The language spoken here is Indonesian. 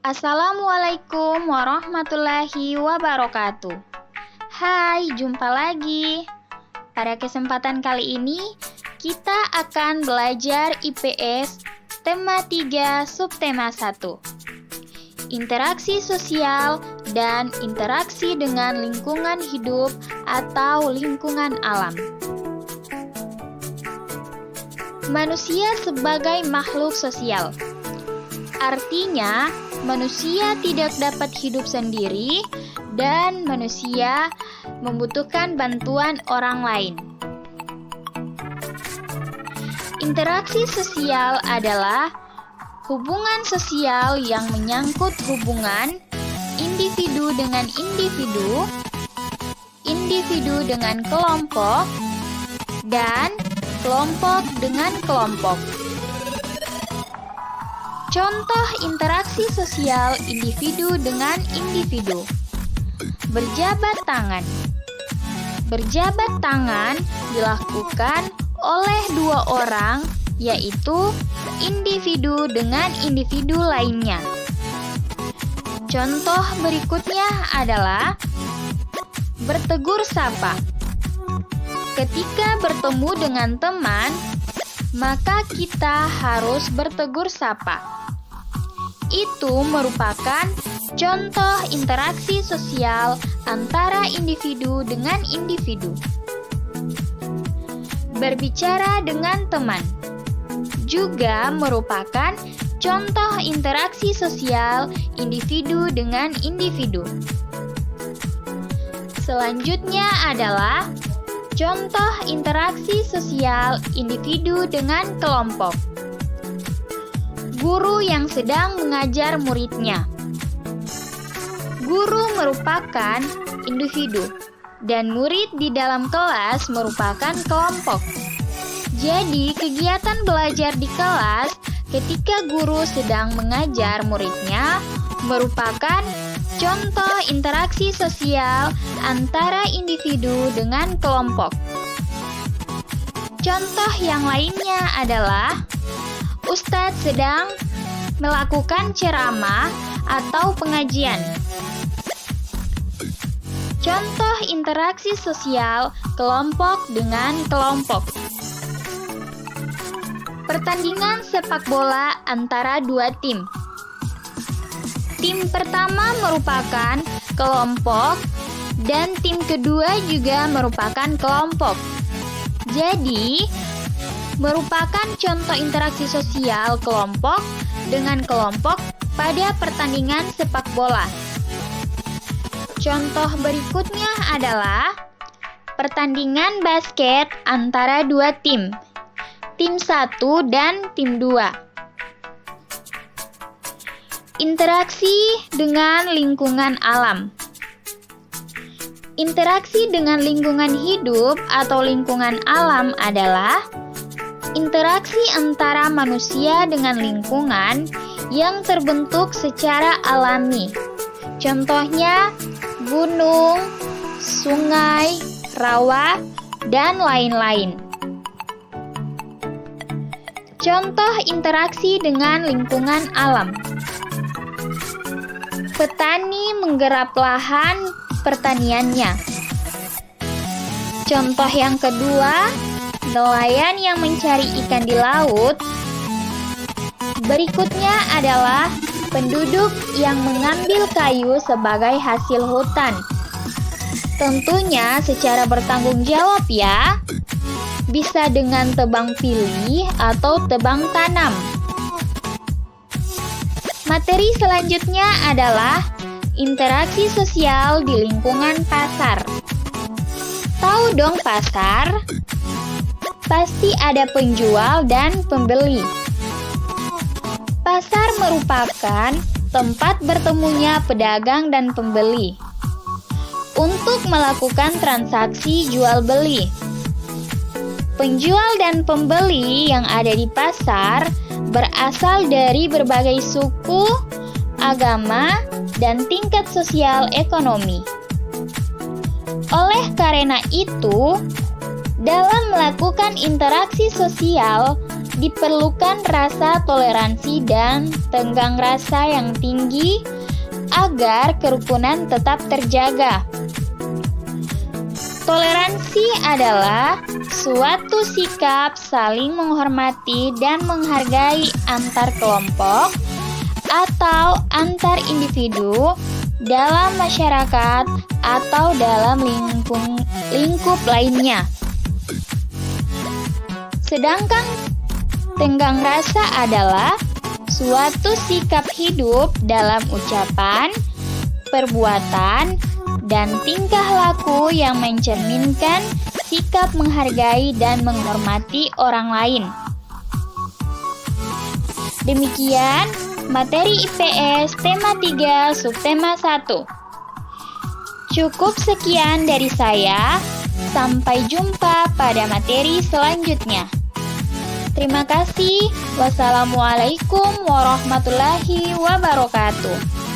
Assalamualaikum warahmatullahi wabarakatuh. Hai, jumpa lagi. Pada kesempatan kali ini, kita akan belajar IPS tema 3 subtema 1. Interaksi sosial dan interaksi dengan lingkungan hidup atau lingkungan alam. Manusia sebagai makhluk sosial. Artinya, manusia tidak dapat hidup sendiri dan manusia membutuhkan bantuan orang lain. Interaksi sosial adalah hubungan sosial yang menyangkut hubungan individu dengan individu, individu dengan kelompok, dan kelompok dengan kelompok. Contoh interaksi sosial individu dengan individu. Berjabat tangan. Berjabat tangan dilakukan oleh dua orang, yaitu individu dengan individu lainnya. Contoh berikutnya adalah bertegur sapa. Ketika bertemu dengan teman, maka kita harus bertegur sapa. Itu merupakan contoh interaksi sosial antara individu dengan individu. Berbicara dengan teman juga merupakan contoh interaksi sosial individu dengan individu. Selanjutnya adalah contoh interaksi sosial individu dengan kelompok. Guru yang sedang mengajar muridnya. Guru merupakan individu dan murid di dalam kelas merupakan kelompok. Jadi, kegiatan belajar di kelas ketika guru sedang mengajar muridnya merupakan contoh interaksi sosial antara individu dengan kelompok. Contoh yang lainnya adalah Ustadz sedang melakukan ceramah atau pengajian. Contoh interaksi sosial kelompok dengan kelompok. Pertandingan sepak bola antara dua tim. Tim pertama merupakan kelompok dan tim kedua juga merupakan kelompok. Jadi, merupakan contoh interaksi sosial kelompok dengan kelompok pada pertandingan sepak bola. Contoh berikutnya adalah pertandingan basket antara dua tim 1 dan tim 2. Interaksi dengan lingkungan alam. Interaksi dengan lingkungan hidup atau lingkungan alam adalah interaksi antara manusia dengan lingkungan yang terbentuk secara alami. Contohnya gunung, sungai, rawa, dan lain-lain. Contoh interaksi dengan lingkungan alam. Petani menggarap lahan pertaniannya. Contoh yang kedua, nelayan yang mencari ikan di laut. Berikutnya adalah penduduk yang mengambil kayu sebagai hasil hutan. Tentunya secara bertanggung jawab ya. Bisa dengan tebang pilih atau tebang tanam. Materi selanjutnya adalah interaksi sosial di lingkungan pasar. Tahu dong pasar? Pasti ada penjual dan pembeli. Pasar merupakan tempat bertemunya pedagang dan pembeli untuk melakukan transaksi jual beli. Penjual dan pembeli yang ada di pasar berasal dari berbagai suku, agama, dan tingkat sosial ekonomi. Oleh karena itu, dalam melakukan interaksi sosial, diperlukan rasa toleransi dan tenggang rasa yang tinggi agar kerukunan tetap terjaga. Toleransi adalah suatu sikap saling menghormati dan menghargai antar kelompok atau antar individu dalam masyarakat atau dalam lingkup lainnya. Sedangkan tenggang rasa adalah suatu sikap hidup dalam ucapan, perbuatan, dan tingkah laku yang mencerminkan sikap menghargai dan menghormati orang lain. Demikian materi IPS tema 3 subtema 1. Cukup sekian dari saya. Sampai jumpa pada materi selanjutnya. Terima kasih. Wassalamualaikum warahmatullahi wabarakatuh.